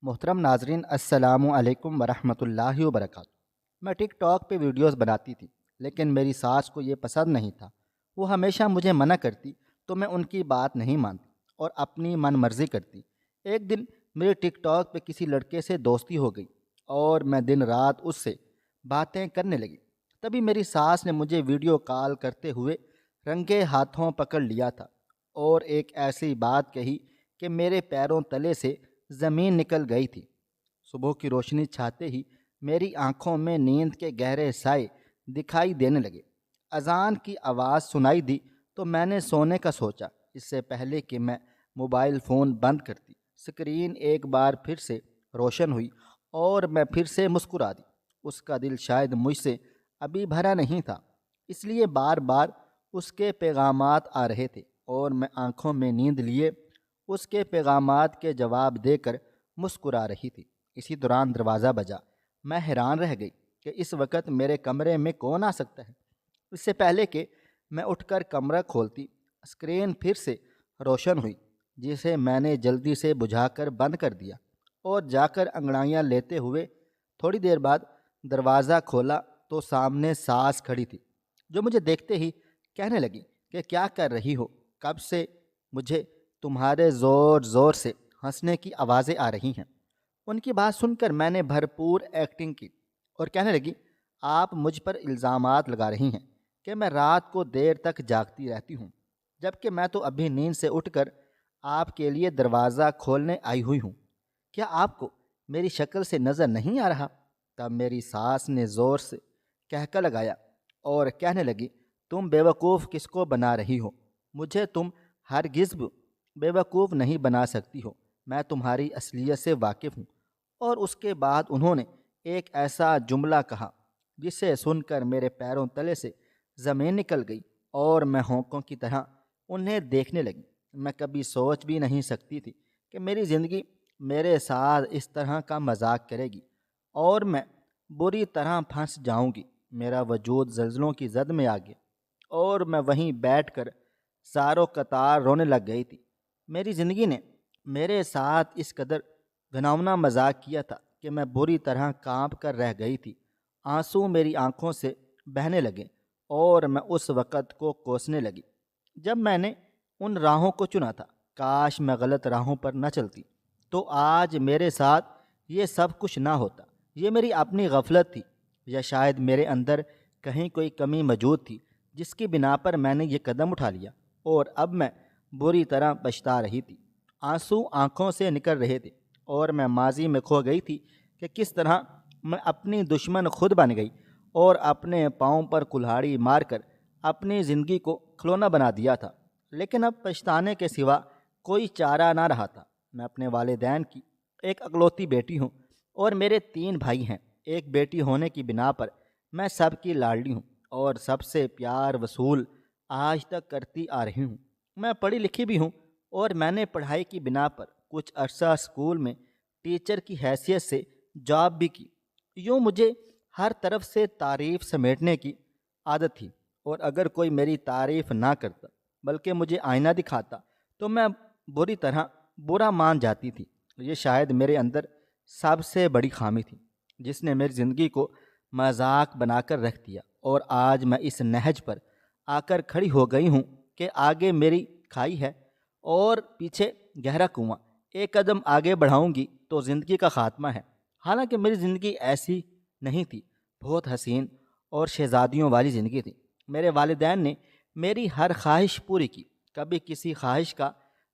محترم ناظرین، السلام علیکم ورحمۃ اللہ وبرکاتہ۔ میں ٹک ٹاک پہ ویڈیوز بناتی تھی، لیکن میری ساس کو یہ پسند نہیں تھا۔ وہ ہمیشہ مجھے منع کرتی تو میں ان کی بات نہیں مانتی اور اپنی من مرضی کرتی۔ ایک دن میری ٹک ٹاک پہ کسی لڑکے سے دوستی ہو گئی اور میں دن رات اس سے باتیں کرنے لگی۔ تبھی میری ساس نے مجھے ویڈیو کال کرتے ہوئے رنگے ہاتھوں پکڑ لیا تھا اور ایک ایسی بات کہی کہ میرے پیروں تلے سے زمین نکل گئی تھی۔ صبح کی روشنی چھاتے ہی میری آنکھوں میں نیند کے گہرے سائے دکھائی دینے لگے۔ اذان کی آواز سنائی دی تو میں نے سونے کا سوچا۔ اس سے پہلے کہ میں موبائل فون بند کرتی، اسکرین ایک بار پھر سے روشن ہوئی اور میں پھر سے مسکرا دی۔ اس کا دل شاید مجھ سے ابھی بھرا نہیں تھا، اس لیے بار بار اس کے پیغامات آ رہے تھے اور میں آنکھوں میں نیند لیے اس کے پیغامات کے جواب دے کر مسکرا رہی تھی۔ اسی دوران دروازہ بجا۔ میں حیران رہ گئی کہ اس وقت میرے کمرے میں کون آ سکتا ہے۔ اس سے پہلے کہ میں اٹھ کر کمرہ کھولتی، اسکرین پھر سے روشن ہوئی، جسے میں نے جلدی سے بجھا کر بند کر دیا اور جا کر انگڑائیاں لیتے ہوئے تھوڑی دیر بعد دروازہ کھولا تو سامنے ساس کھڑی تھی، جو مجھے دیکھتے ہی کہنے لگی کہ کیا کر رہی ہو؟ کب سے مجھے تمہارے زور زور سے ہنسنے کی آوازیں آ رہی ہیں۔ ان کی بات سن کر میں نے بھرپور ایکٹنگ کی اور کہنے لگی، آپ مجھ پر الزامات لگا رہی ہیں کہ میں رات کو دیر تک جاگتی رہتی ہوں، جبکہ میں تو ابھی نیند سے اٹھ کر آپ کے لیے دروازہ کھولنے آئی ہوئی ہوں۔ کیا آپ کو میری شکل سے نظر نہیں آ رہا؟ تب میری ساس نے زور سے کہکا لگایا اور کہنے لگی، تم بیوقوف کس کو بنا رہی ہو؟ مجھے تم ہرگز بیوقوف نہیں بنا سکتی ہو، میں تمہاری اصلیت سے واقف ہوں۔ اور اس کے بعد انہوں نے ایک ایسا جملہ کہا جسے سن کر میرے پیروں تلے سے زمین نکل گئی اور میں ہونکوں کی طرح انہیں دیکھنے لگی۔ میں کبھی سوچ بھی نہیں سکتی تھی کہ میری زندگی میرے ساتھ اس طرح کا مذاق کرے گی اور میں بری طرح پھنس جاؤں گی۔ میرا وجود زلزلوں کی زد میں آ گیا اور میں وہیں بیٹھ کر زاروں قطار رونے لگ گئی تھی۔ میری زندگی نے میرے ساتھ اس قدر گھناؤنا مذاق کیا تھا کہ میں بری طرح کانپ کر رہ گئی تھی۔ آنسو میری آنکھوں سے بہنے لگے اور میں اس وقت کو کوسنے لگی جب میں نے ان راہوں کو چنا تھا۔ کاش میں غلط راہوں پر نہ چلتی تو آج میرے ساتھ یہ سب کچھ نہ ہوتا۔ یہ میری اپنی غفلت تھی، یا شاید میرے اندر کہیں کوئی کمی موجود تھی جس کی بنا پر میں نے یہ قدم اٹھا لیا، اور اب میں بری طرح پچھتا رہی تھی۔ آنسو آنکھوں سے نکل رہے تھے اور میں ماضی میں کھو گئی تھی کہ کس طرح میں اپنی دشمن خود بن گئی اور اپنے پاؤں پر کلہاڑی مار کر اپنی زندگی کو کھلونا بنا دیا تھا۔ لیکن اب پچھتانے کے سوا کوئی چارہ نہ رہا تھا۔ میں اپنے والدین کی ایک اکلوتی بیٹی ہوں اور میرے 3 بھائی ہیں۔ ایک بیٹی ہونے کی بنا پر میں سب کی لاڈلی ہوں اور سب سے پیار وصول آج تک کرتی آ رہی ہوں۔ میں پڑھی لکھی بھی ہوں اور میں نے پڑھائی کی بنا پر کچھ عرصہ اسکول میں ٹیچر کی حیثیت سے جاب بھی کی۔ یوں مجھے ہر طرف سے تعریف سمیٹنے کی عادت تھی، اور اگر کوئی میری تعریف نہ کرتا بلکہ مجھے آئینہ دکھاتا تو میں بری طرح برا مان جاتی تھی۔ یہ شاید میرے اندر سب سے بڑی خامی تھی جس نے میری زندگی کو مذاق بنا کر رکھ دیا، اور آج میں اس نہج پر آ کر کھڑی ہو گئی ہوں کہ آگے میری کھائی ہے اور پیچھے گہرا کنواں۔ ایک قدم آگے بڑھاؤں گی تو زندگی کا خاتمہ ہے۔ حالانکہ میری زندگی ایسی نہیں تھی، بہت حسین اور شہزادیوں والی زندگی تھی۔ میرے والدین نے میری ہر خواہش پوری کی، کبھی کسی خواہش کا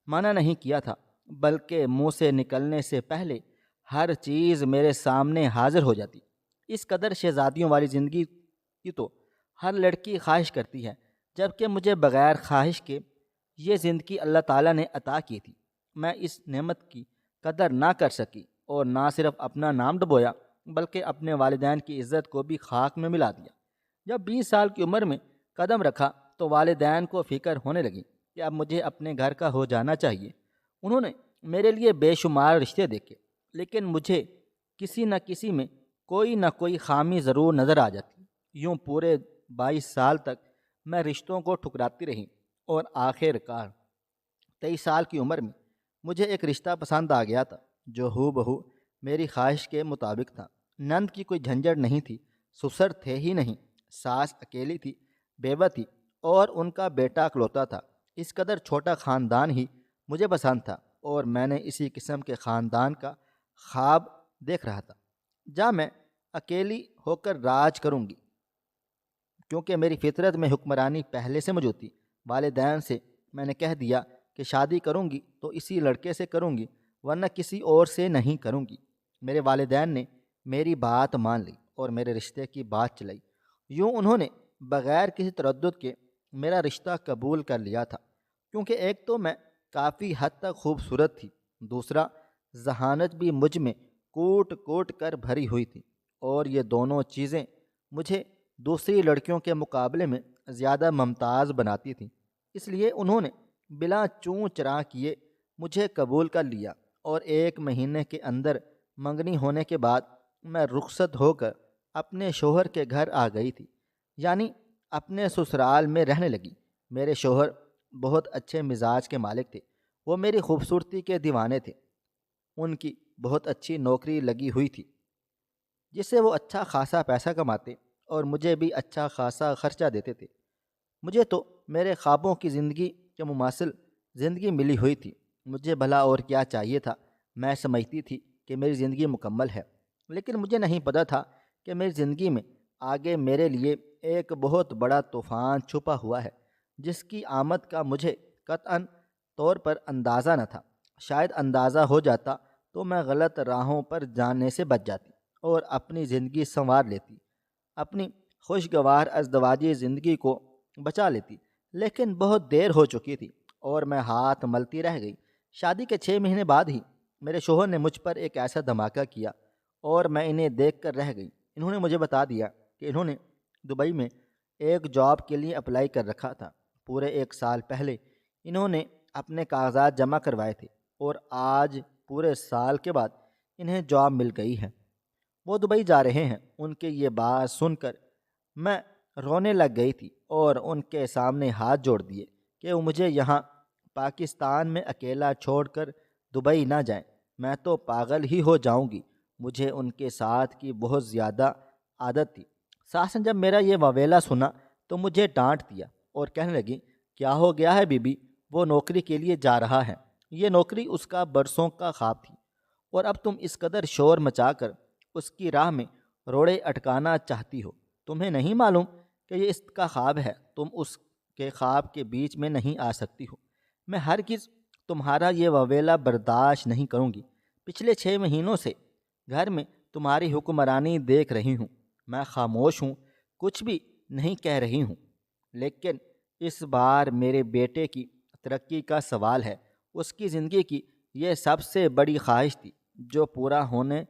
منع نہیں کیا تھا، بلکہ منہ سے نکلنے سے پہلے ہر چیز میرے سامنے حاضر ہو جاتی۔ اس قدر شہزادیوں والی زندگی کی تو ہر لڑکی خواہش کرتی ہے، جبکہ مجھے بغیر خواہش کے یہ زندگی اللہ تعالیٰ نے عطا کی تھی۔ میں اس نعمت کی قدر نہ کر سکی اور نہ صرف اپنا نام ڈبویا بلکہ اپنے والدین کی عزت کو بھی خاک میں ملا دیا۔ جب 20 سال کی عمر میں قدم رکھا تو والدین کو فکر ہونے لگی کہ اب مجھے اپنے گھر کا ہو جانا چاہیے۔ انہوں نے میرے لیے بے شمار رشتے دیکھے، لیکن مجھے کسی نہ کسی میں کوئی نہ کوئی خامی ضرور نظر آ جاتی۔ یوں پورے 22 سال تک میں رشتوں کو ٹھکراتی رہی، اور آخر کار 23 سال کی عمر میں مجھے ایک رشتہ پسند آ گیا تھا جو ہو بہو میری خواہش کے مطابق تھا۔ نند کی کوئی جھنجھٹ نہیں تھی، سسر تھے ہی نہیں، ساس اکیلی تھی، بیوہ تھی، اور ان کا بیٹا اکلوتا تھا۔ اس قدر چھوٹا خاندان ہی مجھے پسند تھا، اور میں نے اسی قسم کے خاندان کا خواب دیکھ رہا تھا جہاں میں اکیلی ہو کر راج کروں گی، کیونکہ میری فطرت میں حکمرانی پہلے سے موجود تھی۔ والدین سے میں نے کہہ دیا کہ شادی کروں گی تو اسی لڑکے سے کروں گی، ورنہ کسی اور سے نہیں کروں گی۔ میرے والدین نے میری بات مان لی اور میرے رشتے کی بات چلائی۔ یوں انہوں نے بغیر کسی تردد کے میرا رشتہ قبول کر لیا تھا، کیونکہ ایک تو میں کافی حد تک خوبصورت تھی، دوسرا ذہانت بھی مجھ میں کوٹ کوٹ کر بھری ہوئی تھی، اور یہ دونوں چیزیں مجھے دوسری لڑکیوں کے مقابلے میں زیادہ ممتاز بناتی تھیں۔ اس لیے انہوں نے بلا چوں چرا کیے مجھے قبول کر لیا، اور 1 مہینے کے اندر منگنی ہونے کے بعد میں رخصت ہو کر اپنے شوہر کے گھر آ گئی تھی، یعنی اپنے سسرال میں رہنے لگی۔ میرے شوہر بہت اچھے مزاج کے مالک تھے، وہ میری خوبصورتی کے دیوانے تھے۔ ان کی بہت اچھی نوکری لگی ہوئی تھی جس سے وہ اچھا خاصا پیسہ کماتے اور مجھے بھی اچھا خاصا خرچہ دیتے تھے۔ مجھے تو میرے خوابوں کی زندگی کے مماثل زندگی ملی ہوئی تھی۔ مجھے بھلا اور کیا چاہیے تھا؟ میں سمجھتی تھی کہ میری زندگی مکمل ہے، لیکن مجھے نہیں پتہ تھا کہ میری زندگی میں آگے میرے لیے ایک بہت بڑا طوفان چھپا ہوا ہے، جس کی آمد کا مجھے قطعاً طور پر اندازہ نہ تھا۔ شاید اندازہ ہو جاتا تو میں غلط راہوں پر جانے سے بچ جاتی اور اپنی زندگی سنوار لیتی، اپنی خوشگوار ازدواجی زندگی کو بچا لیتی، لیکن بہت دیر ہو چکی تھی اور میں ہاتھ ملتی رہ گئی۔ شادی کے 6 مہینے بعد ہی میرے شوہر نے مجھ پر ایک ایسا دھماکہ کیا اور میں انہیں دیکھ کر رہ گئی۔ انہوں نے مجھے بتا دیا کہ انہوں نے دبئی میں ایک جاب کے لیے اپلائی کر رکھا تھا۔ پورے 1 سال پہلے انہوں نے اپنے کاغذات جمع کروائے تھے، اور آج پورے سال کے بعد انہیں جاب مل گئی ہے۔ وہ دبئی جا رہے ہیں۔ ان کے یہ بات سن کر میں رونے لگ گئی تھی اور ان کے سامنے ہاتھ جوڑ دیے کہ وہ مجھے یہاں پاکستان میں اکیلا چھوڑ کر دبئی نہ جائیں، میں تو پاگل ہی ہو جاؤں گی۔ مجھے ان کے ساتھ کی بہت زیادہ عادت تھی۔ ساس نے جب میرا یہ واویلا سنا تو مجھے ڈانٹ دیا اور کہنے لگی، کیا ہو گیا ہے بی بی؟ وہ نوکری کے لیے جا رہا ہے۔ یہ نوکری اس کا برسوں کا خواب تھی، اور اب تم اس قدر شور مچا کر اس کی راہ میں روڑے اٹکانا چاہتی ہو۔ تمہیں نہیں معلوم کہ یہ اس کا خواب ہے؟ تم اس کے خواب کے بیچ میں نہیں آ سکتی ہو۔ میں ہرگز تمہارا یہ واویلا برداشت نہیں کروں گی۔ پچھلے 6 مہینوں سے گھر میں تمہاری حکمرانی دیکھ رہی ہوں۔ میں خاموش ہوں، کچھ بھی نہیں کہہ رہی ہوں، لیکن اس بار میرے بیٹے کی ترقی کا سوال ہے۔ اس کی زندگی کی یہ سب سے بڑی خواہش تھی جو پورا ہونے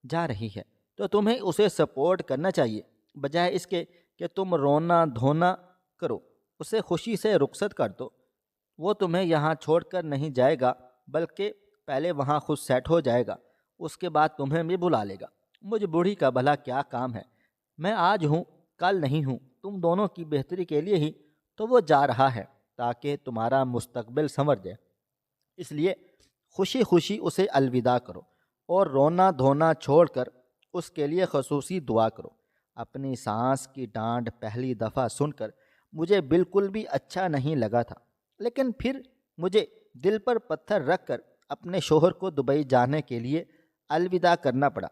جا رہی ہے، تو تمہیں اسے سپورٹ کرنا چاہیے، بجائے اس کے کہ تم رونا دھونا کرو۔ اسے خوشی سے رخصت کر دو۔ وہ تمہیں یہاں چھوڑ کر نہیں جائے گا، بلکہ پہلے وہاں خود سیٹ ہو جائے گا، اس کے بعد تمہیں بھی بلا لے گا۔ مجھ بوڑھی کا بھلا کیا کام ہے؟ میں آج ہوں، کل نہیں ہوں۔ تم دونوں کی بہتری کے لیے ہی تو وہ جا رہا ہے، تاکہ تمہارا مستقبل سنور جائے۔ اس لیے خوشی خوشی اسے الوداع کرو، اور رونا دھونا چھوڑ کر اس کے لیے خصوصی دعا کرو۔ اپنی سانس کی ڈانٹ پہلی دفعہ سن کر مجھے بالکل بھی اچھا نہیں لگا تھا، لیکن پھر مجھے دل پر پتھر رکھ کر اپنے شوہر کو دبئی جانے کے لیے الوداع کرنا پڑا،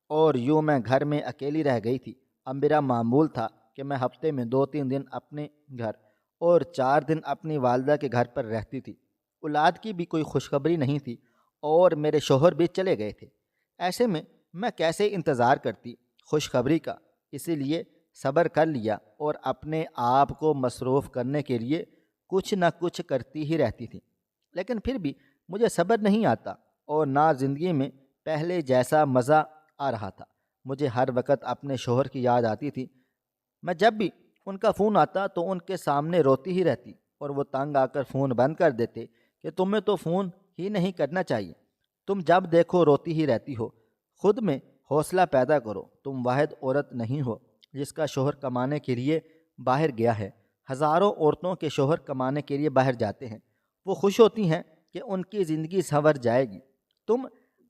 اور یوں میں گھر میں اکیلی رہ گئی تھی۔ اب میرا معمول تھا کہ میں ہفتے میں 2-3 دن اپنے گھر اور 4 دن اپنی والدہ کے گھر پر رہتی تھی۔ اولاد کی بھی کوئی خوشخبری نہیں تھی، اور میرے شوہر بھی چلے گئے تھے۔ ایسے میں کیسے انتظار کرتی خوشخبری کا؟ اسی لیے صبر کر لیا اور اپنے آپ کو مصروف کرنے کے لیے کچھ نہ کچھ کرتی ہی رہتی تھی۔ لیکن پھر بھی مجھے صبر نہیں آتا، اور نہ زندگی میں پہلے جیسا مزہ آ رہا تھا۔ مجھے ہر وقت اپنے شوہر کی یاد آتی تھی۔ میں جب بھی ان کا فون آتا تو ان کے سامنے روتی ہی رہتی، اور وہ تنگ آ کر فون بند کر دیتے کہ تمہیں تو فون ہی نہیں کرنا چاہیے، تم جب دیکھو روتی ہی رہتی ہو۔ خود میں حوصلہ پیدا کرو، تم واحد عورت نہیں ہو جس کا شوہر کمانے کے لیے باہر گیا ہے۔ ہزاروں عورتوں کے شوہر کمانے کے لیے باہر جاتے ہیں، وہ خوش ہوتی ہیں کہ ان کی زندگی سنور جائے گی۔ تم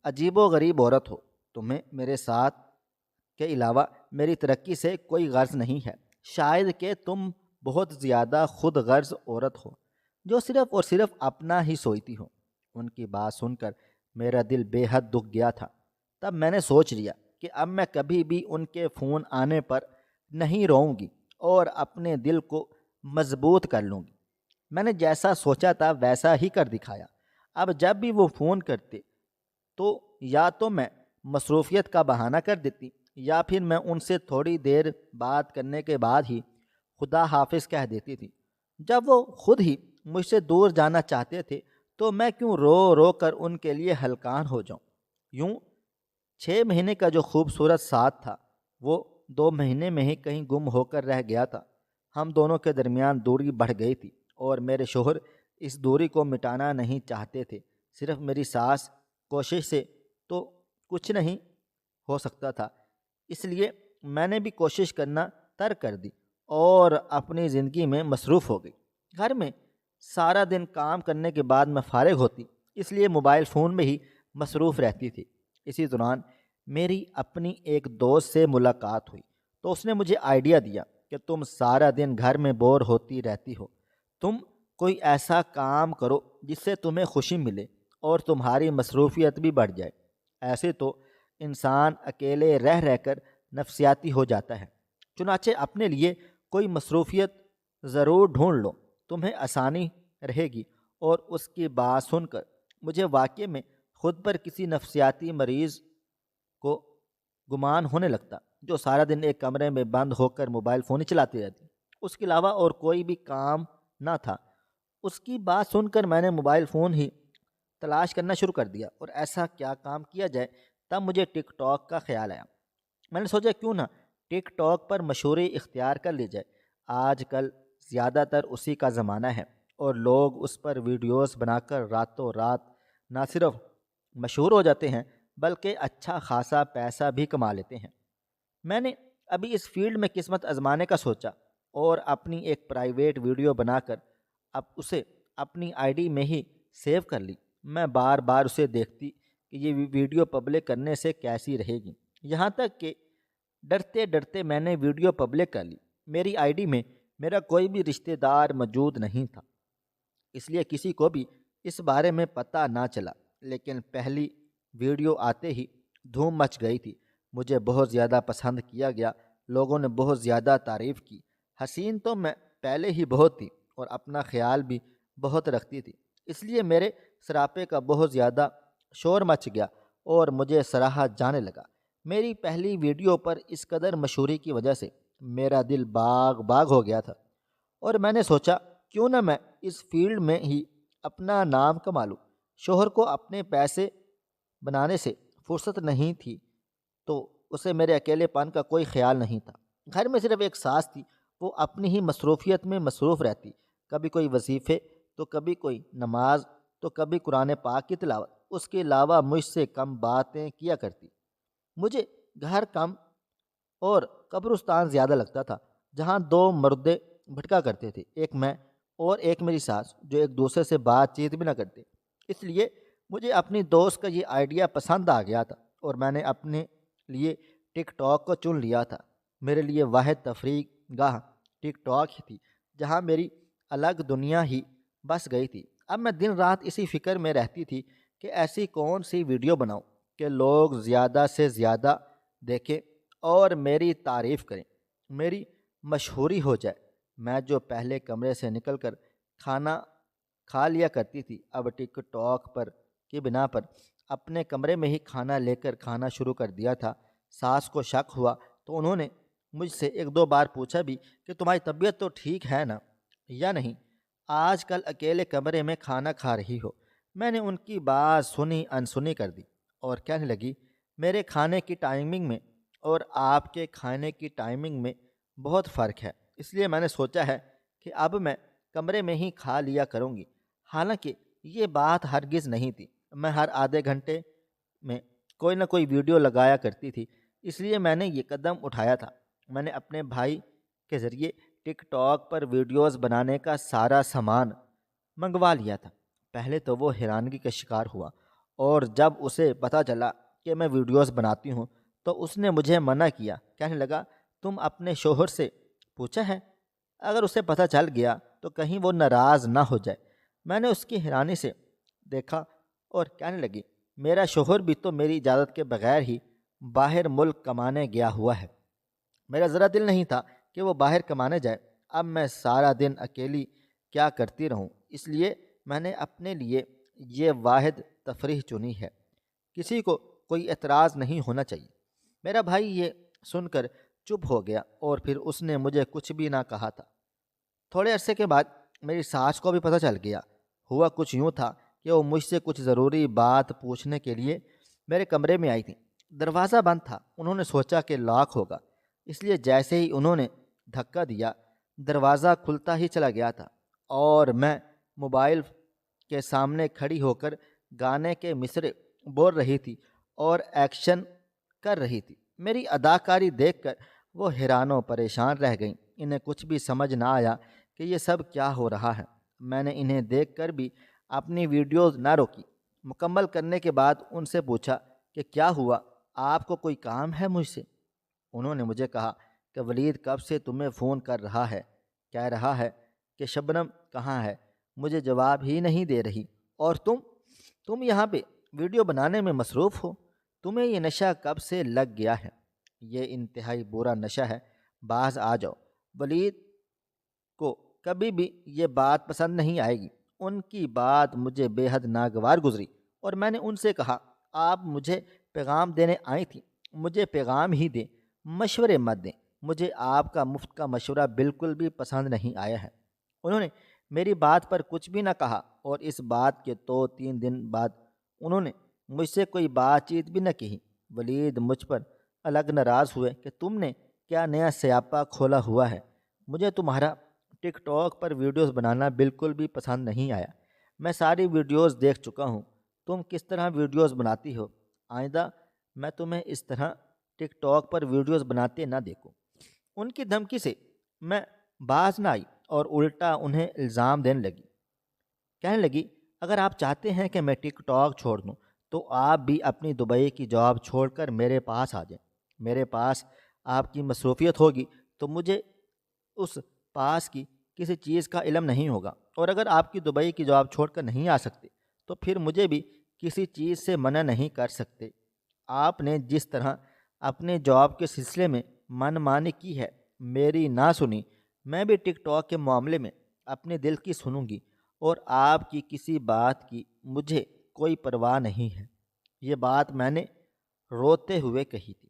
عجیب و غریب عورت ہو، تمہیں میرے ساتھ کے علاوہ میری ترقی سے کوئی غرض نہیں ہے۔ شاید کہ تم بہت زیادہ خود غرض عورت ہو جو صرف اور صرف اپنا ہی سوچتی ہو۔ ان کی بات سن کر میرا دل بے حد دکھ گیا تھا۔ تب میں نے سوچ لیا کہ اب میں کبھی بھی ان کے فون آنے پر نہیں روؤں گی اور اپنے دل کو مضبوط کر لوں گی۔ میں نے جیسا سوچا تھا ویسا ہی کر دکھایا۔ اب جب بھی وہ فون کرتے تو یا تو میں مصروفیت کا بہانہ کر دیتی یا پھر میں ان سے تھوڑی دیر بات کرنے کے بعد ہی خدا حافظ کہہ دیتی تھی۔ جب وہ خود ہی مجھ سے دور جانا چاہتے تھے تو میں کیوں رو رو کر ان کے لیے ہلکان ہو جاؤں۔ یوں 6 مہینے کا جو خوبصورت ساتھ تھا وہ 2 مہینے میں ہی کہیں گم ہو کر رہ گیا تھا۔ ہم دونوں کے درمیان دوری بڑھ گئی تھی اور میرے شوہر اس دوری کو مٹانا نہیں چاہتے تھے۔ صرف میری ساس کوشش سے تو کچھ نہیں ہو سکتا تھا، اس لیے میں نے بھی کوشش کرنا ترک کر دی اور اپنی زندگی میں مصروف ہو گئی۔ گھر میں سارا دن کام کرنے کے بعد میں فارغ ہوتی، اس لیے موبائل فون میں ہی مصروف رہتی تھی۔ اسی دوران میری اپنی ایک دوست سے ملاقات ہوئی تو اس نے مجھے آئیڈیا دیا کہ تم سارا دن گھر میں بور ہوتی رہتی ہو، تم کوئی ایسا کام کرو جس سے تمہیں خوشی ملے اور تمہاری مصروفیت بھی بڑھ جائے۔ ایسے تو انسان اکیلے رہ رہ کر نفسیاتی ہو جاتا ہے، چنانچہ اپنے لیے کوئی مصروفیت ضرور ڈھونڈ لو، تمہیں آسانی رہے گی۔ اور اس کی بات سن کر مجھے واقعے میں خود پر کسی نفسیاتی مریض کو گمان ہونے لگتا جو سارا دن ایک کمرے میں بند ہو کر موبائل فون ہی چلاتی رہتی، اس کے علاوہ اور کوئی بھی کام نہ تھا۔ اس کی بات سن کر میں نے موبائل فون ہی تلاش کرنا شروع کر دیا اور ایسا کیا کام کیا جائے۔ تب مجھے ٹک ٹاک کا خیال آیا۔ میں نے سوچا کیوں نہ ٹک ٹاک پر مشہوری اختیار کر لی جائے۔ آج کل زیادہ تر اسی کا زمانہ ہے اور لوگ اس پر ویڈیوز بنا کر راتوں رات نہ صرف مشہور ہو جاتے ہیں بلکہ اچھا خاصا پیسہ بھی کما لیتے ہیں۔ میں نے ابھی اس فیلڈ میں قسمت آزمانے کا سوچا اور اپنی ایک پرائیویٹ ویڈیو بنا کر اب اسے اپنی آئی ڈی میں ہی سیو کر لی۔ میں بار بار اسے دیکھتی کہ یہ ویڈیو پبلک کرنے سے کیسی رہے گی، یہاں تک کہ ڈرتے ڈرتے میں نے ویڈیو پبلک کر لی۔ میری آئی ڈی میں میرا کوئی بھی رشتہ دار موجود نہیں تھا، اس لیے کسی کو بھی اس بارے میں پتہ نہ چلا، لیکن پہلی ویڈیو آتے ہی دھوم مچ گئی تھی۔ مجھے بہت زیادہ پسند کیا گیا، لوگوں نے بہت زیادہ تعریف کی۔ حسین تو میں پہلے ہی بہت تھی اور اپنا خیال بھی بہت رکھتی تھی، اس لیے میرے سراپے کا بہت زیادہ شور مچ گیا اور مجھے سراہا جانے لگا۔ میری پہلی ویڈیو پر اس قدر مشہوری کی وجہ سے میرا دل باغ باغ ہو گیا تھا اور میں نے سوچا کیوں نہ میں اس فیلڈ میں ہی اپنا نام کما لوں۔ شوہر کو اپنے پیسے بنانے سے فرصت نہیں تھی تو اسے میرے اکیلے پن کا کوئی خیال نہیں تھا۔ گھر میں صرف ایک ساس تھی، وہ اپنی ہی مصروفیت میں مصروف رہتی، کبھی کوئی وظیفے تو کبھی کوئی نماز تو کبھی قرآن پاک کی تلاوت۔ اس کے علاوہ مجھ سے کم باتیں کیا کرتی۔ مجھے گھر کم اور قبرستان زیادہ لگتا تھا جہاں 2 مردے بھٹکا کرتے تھے، ایک میں اور ایک میری ساس، جو ایک دوسرے سے بات چیت بھی نہ کرتے۔ اس لیے مجھے اپنی دوست کا یہ آئیڈیا پسند آ گیا تھا اور میں نے اپنے لیے ٹک ٹاک کو چن لیا تھا۔ میرے لیے واحد تفریح گاہ ٹک ٹاک ہی تھی جہاں میری الگ دنیا ہی بس گئی تھی۔ اب میں دن رات اسی فکر میں رہتی تھی کہ ایسی کون سی ویڈیو بناؤں کہ لوگ زیادہ سے زیادہ دیکھیں اور میری تعریف کریں، میری مشہوری ہو جائے۔ میں جو پہلے کمرے سے نکل کر کھانا کھا لیا کرتی تھی، اب ٹک ٹاک پر کی بنا پر اپنے کمرے میں ہی کھانا لے کر کھانا شروع کر دیا تھا۔ ساس کو شک ہوا تو انہوں نے مجھ سے 1-2 بار پوچھا بھی کہ تمہاری طبیعت تو ٹھیک ہے نا یا نہیں، آج کل اکیلے کمرے میں کھانا کھا رہی ہو۔ میں نے ان کی بات سنی انسنی کر دی اور کہنے لگی میرے کھانے کی ٹائمنگ میں اور آپ کے کھانے کی ٹائمنگ میں بہت فرق ہے، اس لیے میں نے سوچا ہے کہ اب میں کمرے میں ہی کھا لیا کروں گی۔ حالانکہ یہ بات ہرگز نہیں تھی، میں ہر آدھے گھنٹے میں کوئی نہ کوئی ویڈیو لگایا کرتی تھی، اس لیے میں نے یہ قدم اٹھایا تھا۔ میں نے اپنے بھائی کے ذریعے ٹک ٹاک پر ویڈیوز بنانے کا سارا سامان منگوا لیا تھا۔ پہلے تو وہ حیرانگی کا شکار ہوا اور جب اسے پتہ چلا کہ میں ویڈیوز بناتی ہوں تو اس نے مجھے منع کیا، کہنے لگا تم اپنے شوہر سے پوچھا ہے؟ اگر اسے پتہ چل گیا تو کہیں وہ ناراض نہ ہو جائے۔ میں نے اس کی حیرانی سے دیکھا اور کہنے لگی میرا شوہر بھی تو میری اجازت کے بغیر ہی باہر ملک کمانے گیا ہوا ہے، میرا ذرا دل نہیں تھا کہ وہ باہر کمانے جائے۔ اب میں سارا دن اکیلی کیا کرتی رہوں، اس لیے میں نے اپنے لیے یہ واحد تفریح چنی ہے۔ کسی کو کوئی اعتراض نہیں ہونا چاہیے۔ میرا بھائی یہ سن کر چپ ہو گیا اور پھر اس نے مجھے کچھ بھی نہ کہا تھا۔ تھوڑے عرصے کے بعد میری ساس کو بھی پتہ چل گیا۔ ہوا کچھ یوں تھا کہ وہ مجھ سے کچھ ضروری بات پوچھنے کے لیے میرے کمرے میں آئی تھی۔ دروازہ بند تھا، انہوں نے سوچا کہ لاک ہوگا، اس لیے جیسے ہی انہوں نے دھکا دیا دروازہ کھلتا ہی چلا گیا تھا اور میں موبائل کے سامنے کھڑی ہو کر گانے کے مصرعے بول رہی تھی اور ایکشن کر رہی تھی۔ میری اداکاری دیکھ کر وہ حیران و پریشان رہ گئیں۔ انہیں کچھ بھی سمجھ نہ آیا کہ یہ سب کیا ہو رہا ہے۔ میں نے انہیں دیکھ کر بھی اپنی ویڈیوز نہ روکی۔ مکمل کرنے کے بعد ان سے پوچھا کہ کیا ہوا، آپ کو کوئی کام ہے مجھ سے؟ انہوں نے مجھے کہا کہ ولید کب سے تمہیں فون کر رہا ہے، کہہ رہا ہے کہ شبنم کہاں ہے، مجھے جواب ہی نہیں دے رہی، اور تم یہاں پہ ویڈیو بنانے میں مصروف ہو۔ تمہیں یہ نشہ کب سے لگ گیا ہے؟ یہ انتہائی برا نشہ ہے، باز آ جاؤ۔ ولید کو کبھی بھی یہ بات پسند نہیں آئے گی۔ ان کی بات مجھے بے حد ناگوار گزری اور میں نے ان سے کہا آپ مجھے پیغام دینے آئی تھیں، مجھے پیغام ہی دیں، مشورے مت دیں، مجھے آپ کا مفت کا مشورہ بالکل بھی پسند نہیں آیا ہے۔ انہوں نے میری بات پر کچھ بھی نہ کہا اور اس بات کے 2-3 دن بعد انہوں نے مجھ سے کوئی بات چیت بھی نہ کہی۔ ولید مجھ پر الگ ناراض ہوئے کہ تم نے کیا نیا سیاپا کھولا ہوا ہے، مجھے تمہارا ٹک ٹاک پر ویڈیوز بنانا بالکل بھی پسند نہیں آیا، میں ساری ویڈیوز دیکھ چکا ہوں، تم کس طرح ویڈیوز بناتی ہو، آئندہ میں تمہیں اس طرح ٹک ٹاک پر ویڈیوز بناتے نہ دیکھوں۔ ان کی دھمکی سے میں باز نہ آئی اور الٹا انہیں الزام دینے لگی، کہنے لگی اگر آپ چاہتے ہیں کہ میں ٹک ٹاک چھوڑ دوں تو آپ بھی اپنی دبئی کی جاب چھوڑ کر میرے پاس آ جائیں، میرے پاس آپ کی مصروفیت ہوگی تو مجھے اس پاس کی کسی چیز کا علم نہیں ہوگا، اور اگر آپ کی دبئی کی جاب چھوڑ کر نہیں آ سکتے تو پھر مجھے بھی کسی چیز سے منع نہیں کر سکتے۔ آپ نے جس طرح اپنے جاب کے سلسلے میں من مانی کی ہے، میری نہ سنی، میں بھی ٹک ٹاک کے معاملے میں اپنے دل کی سنوں گی، اور آپ کی کسی بات کی مجھے کوئی پرواہ نہیں ہے۔ یہ بات میں نے روتے ہوئے کہی تھی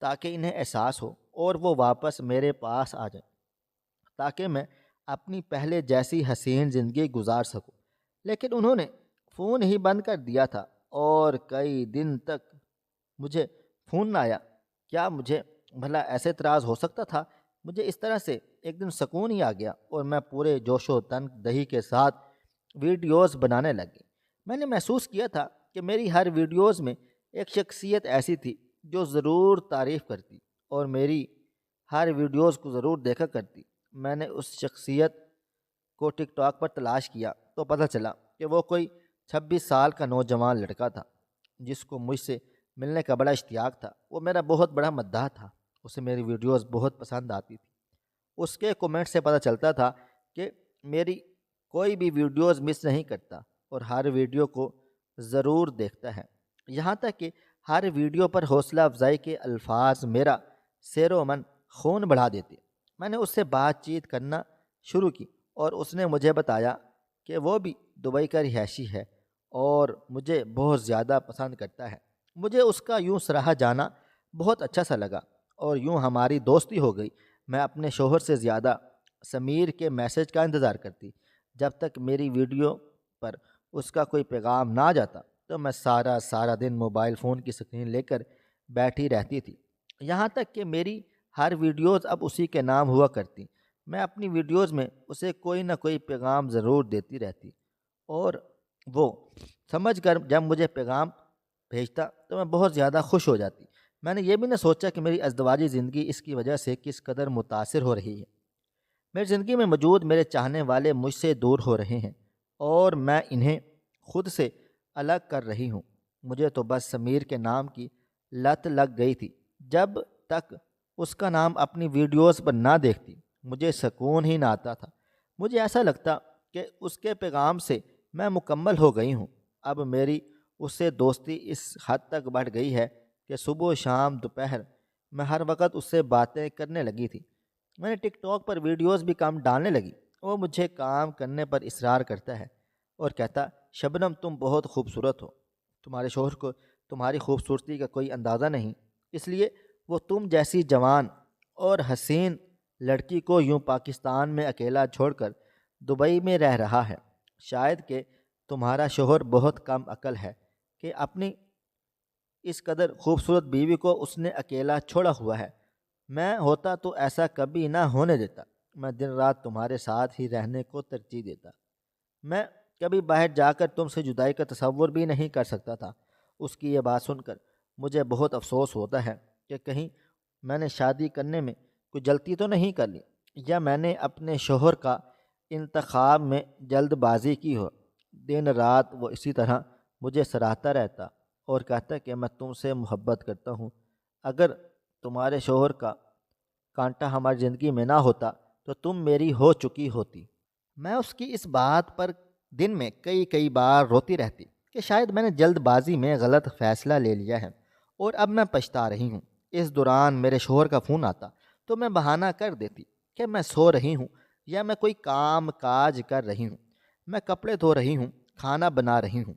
تاکہ انہیں احساس ہو اور وہ واپس میرے پاس آ جائیں، تاکہ میں اپنی پہلے جیسی حسین زندگی گزار سکوں، لیکن انہوں نے فون ہی بند کر دیا تھا اور کئی دن تک مجھے فون نہ آیا۔ کیا مجھے بھلا ایسے اعتراض ہو سکتا تھا؟ مجھے اس طرح سے ایک دن سکون ہی آ گیا اور میں پورے جوش و تن دہی کے ساتھ ویڈیوز بنانے لگ گئی۔ میں نے محسوس کیا تھا کہ میری ہر ویڈیوز میں ایک شخصیت ایسی تھی جو ضرور تعریف کرتی اور میری ہر ویڈیوز کو ضرور دیکھا کرتی۔ میں نے اس شخصیت کو ٹک ٹاک پر تلاش کیا تو پتہ چلا کہ وہ کوئی 26 سال کا نوجوان لڑکا تھا جس کو مجھ سے ملنے کا بڑا اشتیاق تھا۔ وہ میرا بہت بڑا مداح تھا، اسے میری ویڈیوز بہت پسند آتی تھی۔ اس کے کومنٹ سے پتہ چلتا تھا کہ میری کوئی بھی ویڈیوز مس نہیں کرتا اور ہر ویڈیو کو ضرور دیکھتا ہے، یہاں تک کہ ہر ویڈیو پر حوصلہ افزائی کے الفاظ میرا سیر و من خون بڑھا دیتے۔ میں نے اس سے بات چیت کرنا شروع کی اور اس نے مجھے بتایا کہ وہ بھی دبئی کا رہائشی ہے اور مجھے بہت زیادہ پسند کرتا ہے۔ مجھے اس کا یوں سراہا جانا بہت اچھا سا لگا اور یوں ہماری دوستی ہو گئی۔ میں اپنے شوہر سے زیادہ سمیر کے میسج کا انتظار کرتی۔ جب تک میری ویڈیو پر اس کا کوئی پیغام نہ آ جاتا تو میں سارا دن موبائل فون کی اسکرین لے کر بیٹھی رہتی تھی، یہاں تک کہ میری ہر ویڈیوز اب اسی کے نام ہوا کرتی۔ میں اپنی ویڈیوز میں اسے کوئی نہ کوئی پیغام ضرور دیتی رہتی اور وہ سمجھ کر جب مجھے پیغام بھیجتا تو میں بہت زیادہ خوش ہو جاتی۔ میں نے یہ بھی نہ سوچا کہ میری ازدواجی زندگی اس کی وجہ سے کس قدر متاثر ہو رہی ہے۔ میری زندگی میں موجود میرے چاہنے والے مجھ سے دور ہو رہے ہیں اور میں انہیں خود سے الگ کر رہی ہوں۔ مجھے تو بس سمیر کے نام کی لت لگ گئی تھی۔ جب تک اس کا نام اپنی ویڈیوز پر نہ دیکھتی مجھے سکون ہی نہ آتا تھا۔ مجھے ایسا لگتا کہ اس کے پیغام سے میں مکمل ہو گئی ہوں۔ اب میری اس سے دوستی اس حد تک بڑھ گئی ہے کہ صبح شام دوپہر میں ہر وقت اس سے باتیں کرنے لگی تھی۔ میں نے ٹک ٹاک پر ویڈیوز بھی کم ڈالنے لگی۔ وہ مجھے کام کرنے پر اصرار کرتا ہے اور کہتا، شبنم تم بہت خوبصورت ہو، تمہارے شوہر کو تمہاری خوبصورتی کا کوئی اندازہ نہیں، اس لیے وہ تم جیسی جوان اور حسین لڑکی کو یوں پاکستان میں اکیلا چھوڑ کر دبئی میں رہ رہا ہے۔ شاید کہ تمہارا شوہر بہت کم عقل ہے کہ اپنی اس قدر خوبصورت بیوی کو اس نے اکیلا چھوڑا ہوا ہے۔ میں ہوتا تو ایسا کبھی نہ ہونے دیتا۔ میں دن رات تمہارے ساتھ ہی رہنے کو ترجیح دیتا۔ میں کبھی باہر جا کر تم سے جدائی کا تصور بھی نہیں کر سکتا تھا۔ اس کی یہ بات سن کر مجھے بہت افسوس ہوتا ہے کہ کہیں میں نے شادی کرنے میں کوئی غلطی تو نہیں کر لی، یا میں نے اپنے شوہر کا انتخاب میں جلد بازی کی ہو۔ دن رات وہ اسی طرح مجھے سراہتا رہتا اور کہتا کہ میں تم سے محبت کرتا ہوں۔ اگر تمہارے شوہر کا کانٹا ہماری زندگی میں نہ ہوتا تو تم میری ہو چکی ہوتی۔ میں اس کی اس بات پر دن میں کئی بار روتی رہتی کہ شاید میں نے جلد بازی میں غلط فیصلہ لے لیا ہے اور اب میں پچھتا رہی ہوں۔ اس دوران میرے شوہر کا فون آتا تو میں بہانہ کر دیتی کہ میں سو رہی ہوں یا میں کوئی کام کاج کر رہی ہوں، میں کپڑے دھو رہی ہوں، کھانا بنا رہی ہوں۔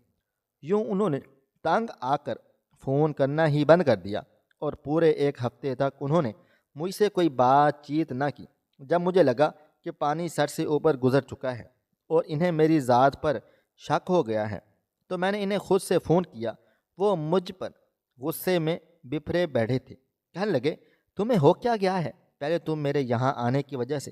یوں انہوں نے تنگ آ کر فون کرنا ہی بند کر دیا اور پورے ایک ہفتے تک انہوں نے مجھ سے کوئی بات چیت نہ کی۔ جب مجھے لگا کہ پانی سر سے اوپر گزر چکا ہے اور انہیں میری ذات پر شک ہو گیا ہے تو میں نے انہیں خود سے فون کیا۔ وہ مجھ پر غصے میں بپھرے بیٹھے تھے۔ کہنے لگے، تمہیں ہو کیا گیا ہے؟ پہلے تم میرے یہاں آنے کی وجہ سے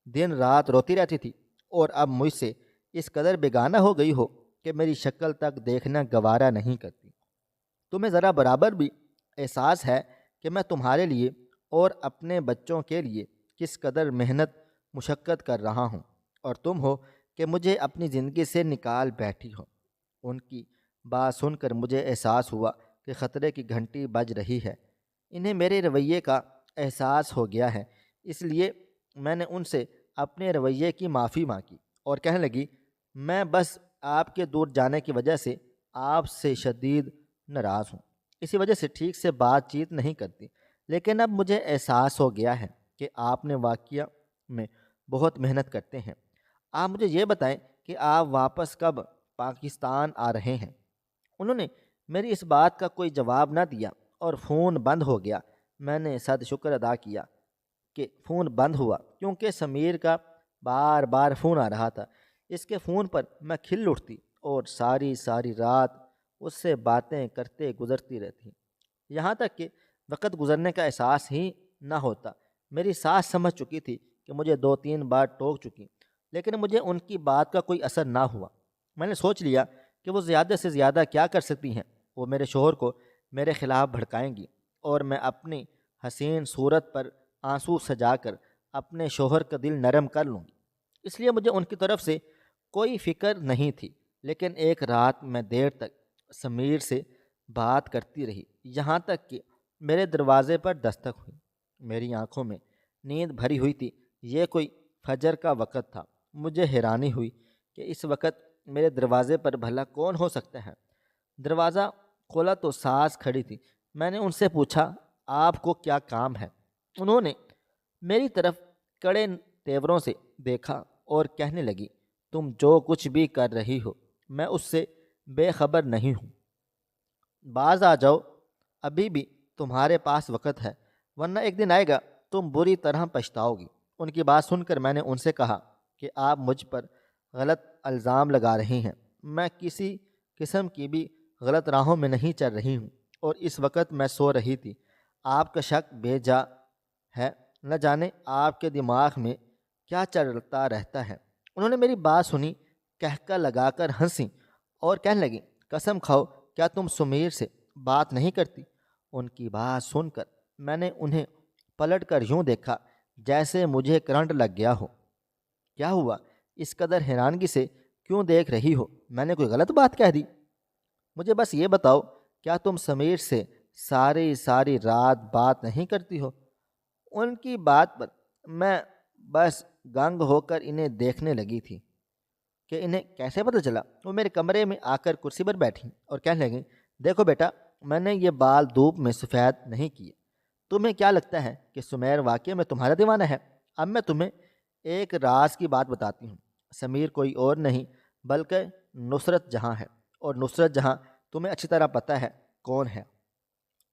دن رات روتی رہتی تھی اور اب مجھ سے اس قدر بیگانہ ہو گئی ہو کہ میری شکل تک دیکھنا گوارا نہیں کرتی۔ تمہیں ذرا برابر بھی احساس ہے کہ میں تمہارے لیے اور اپنے بچوں کے لیے کس قدر محنت مشقت کر رہا ہوں، اور تم ہو کہ مجھے اپنی زندگی سے نکال بیٹھی ہو۔ ان کی بات سن کر مجھے احساس ہوا کہ خطرے کی گھنٹی بج رہی ہے۔ انہیں میرے رویے کا احساس ہو گیا ہے، اس لیے میں نے ان سے اپنے رویے کی معافی مانگی اور کہنے لگی، میں بس آپ کے دور جانے کی وجہ سے آپ سے شدید ناراض ہوں، اسی وجہ سے ٹھیک سے بات چیت نہیں کرتی، لیکن اب مجھے احساس ہو گیا ہے کہ آپ نے واقعہ میں بہت محنت کرتے ہیں۔ آپ مجھے یہ بتائیں کہ آپ واپس کب پاکستان آ رہے ہیں؟ انہوں نے میری اس بات کا کوئی جواب نہ دیا اور فون بند ہو گیا۔ میں نے صد شکر ادا کیا کہ فون بند ہوا، کیونکہ سمیر کا بار بار فون آ رہا تھا۔ اس کے فون پر میں کھل اٹھتی اور ساری رات اس سے باتیں کرتے گزرتی رہتی، یہاں تک کہ وقت گزرنے کا احساس ہی نہ ہوتا۔ میری ساس سمجھ چکی تھی کہ مجھے 2-3 بار ٹوک چکی، لیکن مجھے ان کی بات کا کوئی اثر نہ ہوا۔ میں نے سوچ لیا کہ وہ زیادہ سے زیادہ کیا کر سکتی ہیں، وہ میرے شوہر کو میرے خلاف بھڑکائیں گی اور میں اپنی حسین صورت پر آنسو سجا کر اپنے شوہر کا دل نرم کر لوں گی۔ اس لیے مجھے ان کی طرف سے کوئی فکر نہیں تھی۔ لیکن ایک رات میں دیر تک سمیر سے بات کرتی رہی، یہاں تک کہ میرے دروازے پر دستک ہوئی۔ میری آنکھوں میں نیند بھری ہوئی تھی، یہ کوئی فجر کا وقت تھا۔ مجھے حیرانی ہوئی کہ اس وقت میرے دروازے پر بھلا کون ہو سکتا ہے۔ دروازہ کھولا تو ساس کھڑی تھی۔ میں نے ان سے پوچھا، آپ کو کیا کام ہے؟ انہوں نے میری طرف کڑے تیوروں سے دیکھا اور کہنے لگی، تم جو کچھ بھی کر رہی ہو میں اس سے بے خبر نہیں ہوں۔ باز آ جاؤ، ابھی بھی تمہارے پاس وقت ہے، ورنہ ایک دن آئے گا تم بری طرح پچھتاؤ گی۔ ان کی بات سن کر میں نے ان سے کہا کہ آپ مجھ پر غلط الزام لگا رہی ہیں۔ میں کسی قسم کی بھی غلط راہوں میں نہیں چل رہی ہوں اور اس وقت میں سو رہی تھی۔ آپ کا شک بے جا ہے، نہ جانے آپ کے دماغ میں کیا چلتا رہتا ہے۔ انہوں نے میری بات سنی، کہکا لگا کر ہنسی اور کہنے لگی، قسم کھاؤ کیا تم سمیر سے بات نہیں کرتی؟ ان کی بات سن کر میں نے انہیں پلٹ کر یوں دیکھا جیسے مجھے کرنٹ لگ گیا ہو۔ کیا ہوا؟ اس قدر حیرانگی سے کیوں دیکھ رہی ہو؟ میں نے کوئی غلط بات کہہ دی؟ مجھے بس یہ بتاؤ، کیا تم سمیر سے ساری رات بات نہیں کرتی ہو؟ ان کی بات پر میں بس گنگ ہو کر انہیں دیکھنے لگی تھی کہ انہیں کیسے پتہ چلا۔ وہ میرے کمرے میں آ کر کرسی پر بیٹھی اور کہنے لگیں، دیکھو بیٹا، میں نے یہ بال دھوپ میں سفید نہیں کیے۔ تمہیں کیا لگتا ہے کہ سمیر واقعی میں تمہارا دیوانہ ہے؟ اب میں تمہیں ایک راز کی بات بتاتی ہوں۔ سمیر کوئی اور نہیں بلکہ نصرت جہاں ہے، اور نصرت جہاں تمہیں اچھی طرح پتہ ہے کون ہے۔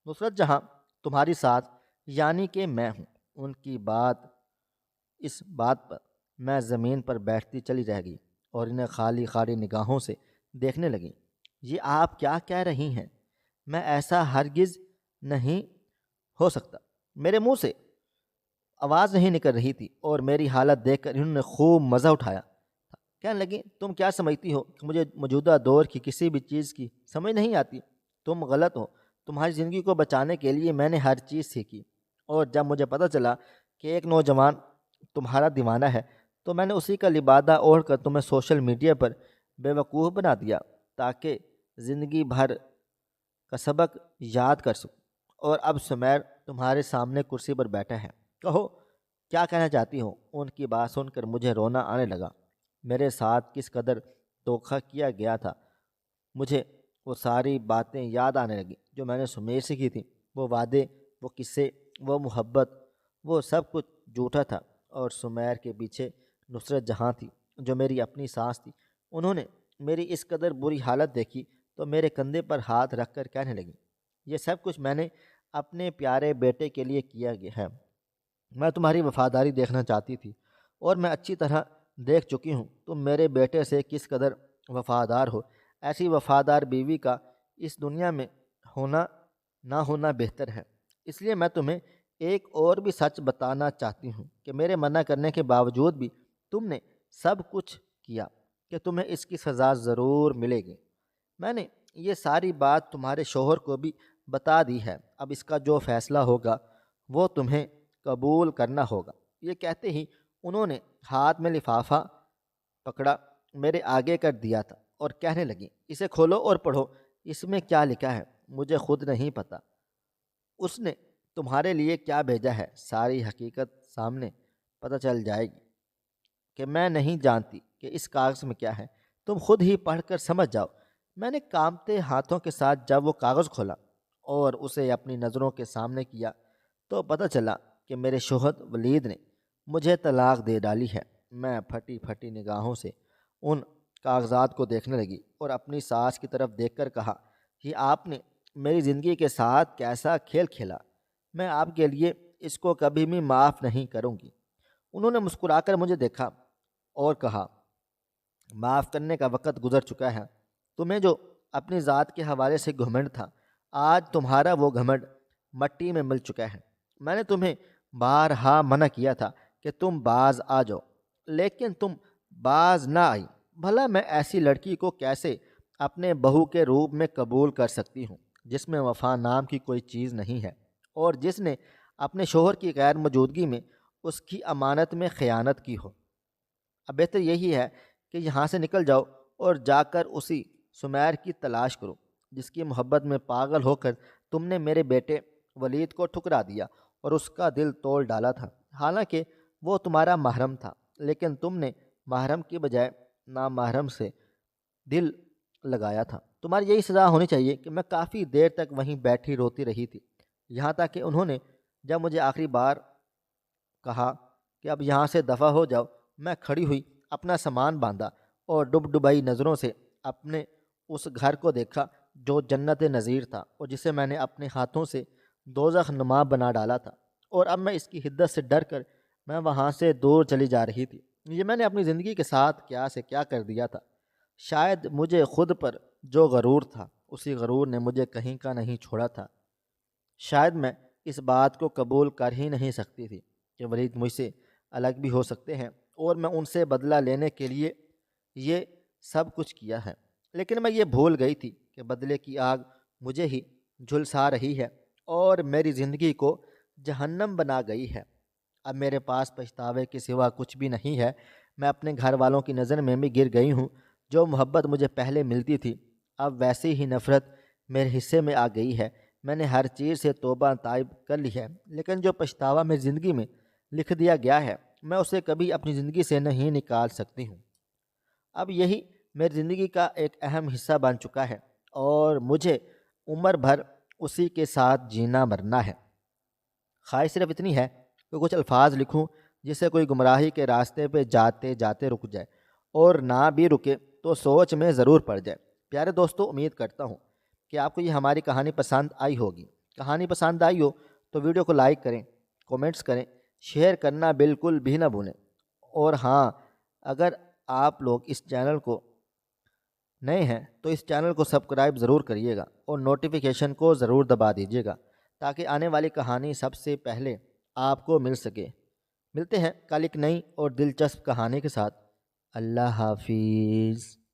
نصرت جہاں تمہاری ساتھ یعنی کہ میں ہوں۔ ان کی اس بات پر میں زمین پر بیٹھتی چلی رہ گئی اور انہیں خالی خالی نگاہوں سے دیکھنے لگی۔ یہ آپ کیا کہہ رہی ہیں؟ میں ایسا ہرگز نہیں ہو سکتا۔ میرے منہ سے آواز نہیں نکل رہی تھی اور میری حالت دیکھ کر انہوں نے خوب مزہ اٹھایا۔ کہنے لگی، تم کیا سمجھتی ہو کہ مجھے موجودہ دور کی کسی بھی چیز کی سمجھ نہیں آتی؟ تم غلط ہو۔ تمہاری زندگی کو بچانے کے لیے میں نے ہر چیز سیکھی، اور جب مجھے پتہ چلا کہ ایک نوجوان تمہارا دیوانہ ہے تو میں نے اسی کا لبادہ اوڑھ کر تمہیں سوشل میڈیا پر بے وقوف بنا دیا تاکہ زندگی بھر کا سبق یاد کر سکوں۔ اور اب سمیر تمہارے سامنے کرسی پر بیٹھا ہے۔ کہو، کیا کہنا چاہتی ہو؟ ان کی بات سن کر مجھے رونا آنے لگا۔ میرے ساتھ کس قدر دھوکہ کیا گیا تھا، مجھے وہ ساری باتیں یاد آنے لگیں جو میں نے سمیر سے کی تھیں۔ وہ وعدے، وہ قصے، وہ محبت، وہ سب کچھ جھوٹا تھا، اور سمیر کے پیچھے نصرت جہاں تھی جو میری اپنی سانس تھی۔ انہوں نے میری اس قدر بری حالت دیکھی تو میرے کندھے پر ہاتھ رکھ کر کہنے لگی، یہ سب کچھ میں نے اپنے پیارے بیٹے کے لیے کیا گیا ہے۔ میں تمہاری وفاداری دیکھنا چاہتی تھی، اور میں اچھی طرح دیکھ چکی ہوں تم میرے بیٹے سے کس قدر وفادار ہو۔ ایسی وفادار بیوی کا اس دنیا میں ہونا نہ ہونا بہتر ہے۔ اس لیے میں تمہیں ایک اور بھی سچ بتانا چاہتی ہوں کہ میرے منع کرنے کے باوجود بھی تم نے سب کچھ کیا کہ تمہیں اس کی سزا ضرور ملے گی۔ میں نے یہ ساری بات تمہارے شوہر کو بھی بتا دی ہے۔ اب اس کا جو فیصلہ ہوگا وہ تمہیں قبول کرنا ہوگا۔ یہ کہتے ہی انہوں نے ہاتھ میں لفافہ پکڑا، میرے آگے کر دیا تھا، اور کہنے لگی، اسے کھولو اور پڑھو، اس میں کیا لکھا ہے مجھے خود نہیں پتہ۔ اس نے تمہارے لیے کیا بھیجا ہے، ساری حقیقت سامنے پتہ چل جائے گی۔ کہ میں نہیں جانتی کہ اس کاغذ میں کیا ہے، تم خود ہی پڑھ کر سمجھ جاؤ۔ میں نے کانپتے ہاتھوں کے ساتھ جب وہ کاغذ کھولا اور اسے اپنی نظروں کے سامنے کیا تو پتہ چلا کہ میرے شوہر ولید نے مجھے طلاق دے ڈالی ہے۔ میں پھٹی پھٹی نگاہوں سے ان کاغذات کو دیکھنے لگی اور اپنی ساس کی طرف دیکھ کر کہا، یہ آپ نے میری زندگی کے ساتھ کیسا کھیل کھیلا؟ میں آپ کے لیے اس کو کبھی بھی معاف نہیں کروں گی۔ انہوں نے مسکرا کر مجھے دیکھا اور کہا، معاف کرنے کا وقت گزر چکا ہے۔ تمہیں جو اپنی ذات کے حوالے سے گھمنڈ تھا، آج تمہارا وہ گھمنڈ مٹی میں مل چکا ہے۔ میں نے تمہیں بارہا منع کیا تھا کہ تم باز آ جاؤ، لیکن تم باز نہ آئی۔ بھلا میں ایسی لڑکی کو کیسے اپنے بہو کے روپ میں قبول کر سکتی ہوں جس میں وفا نام کی کوئی چیز نہیں ہے، اور جس نے اپنے شوہر کی غیر موجودگی میں اس کی امانت میں خیانت کی ہو۔ اب بہتر یہی ہے کہ یہاں سے نکل جاؤ اور جا کر اسی سمیر کی تلاش کرو جس کی محبت میں پاگل ہو کر تم نے میرے بیٹے ولید کو ٹھکرا دیا اور اس کا دل توڑ ڈالا تھا۔ حالانکہ وہ تمہارا محرم تھا، لیکن تم نے محرم کی بجائے نامحرم سے دل لگایا تھا۔ تمہاری یہی سزا ہونی چاہیے۔ کہ میں کافی دیر تک وہیں بیٹھی روتی رہی تھی، یہاں تک کہ انہوں نے جب مجھے آخری بار کہا کہ اب یہاں سے دفع ہو جاؤ، میں کھڑی ہوئی، اپنا سامان باندھا اور ڈبڈبائی نظروں سے اپنے اس گھر کو دیکھا جو جنت نظیر تھا اور جسے میں نے اپنے ہاتھوں سے دوزخ نما بنا ڈالا تھا، اور اب میں اس کی حدت سے ڈر کر میں وہاں سے دور چلی جا رہی تھی۔ یہ میں نے اپنی زندگی کے ساتھ کیا سے کیا کر دیا تھا۔ شاید مجھے خود پر جو غرور تھا، اسی غرور نے مجھے کہیں کا نہیں چھوڑا تھا۔ شاید میں اس بات کو قبول کر ہی نہیں سکتی تھی کہ ولید مجھ سے الگ بھی ہو سکتے ہیں اور میں ان سے بدلہ لینے کے لیے یہ سب کچھ کیا ہے۔ لیکن میں یہ بھول گئی تھی کہ بدلے کی آگ مجھے ہی جھلسا رہی ہے اور میری زندگی کو جہنم بنا گئی ہے۔ اب میرے پاس پچھتاوے کے سوا کچھ بھی نہیں ہے۔ میں اپنے گھر والوں کی نظر میں بھی گر گئی ہوں۔ جو محبت مجھے پہلے ملتی تھی اب ویسی ہی نفرت میرے حصے میں آ گئی ہے۔ میں نے ہر چیز سے توبہ طائب کر لی ہے، لیکن جو پچھتاوا میری زندگی میں لکھ دیا گیا ہے میں اسے کبھی اپنی زندگی سے نہیں نکال سکتی ہوں۔ اب یہی میری زندگی کا ایک اہم حصہ بن چکا ہے اور مجھے عمر بھر اسی کے ساتھ جینا مرنا ہے۔ خواہش صرف اتنی ہے کہ کچھ الفاظ لکھوں جس سے کوئی گمراہی کے راستے پہ جاتے جاتے رک جائے، اور نہ بھی رکے تو سوچ میں ضرور پڑ جائے۔ پیارے دوستو، امید کرتا ہوں کہ آپ کو یہ ہماری کہانی پسند آئی ہوگی۔ کہانی پسند آئی ہو تو ویڈیو کو لائک کریں، کومنٹس کریں، شیئر کرنا بالکل بھی نہ بھولیں۔ اور ہاں، اگر آپ لوگ اس چینل کو نئے ہیں تو اس چینل کو سبسکرائب ضرور کریے گا اور نوٹیفیکیشن کو ضرور دبا دیجیے گا تاکہ آنے والی کہانی سب سے پہلے آپ کو مل سکے۔ ملتے ہیں کل ایک نئی اور دلچسپ کہانی کے ساتھ۔ اللہ حافظ۔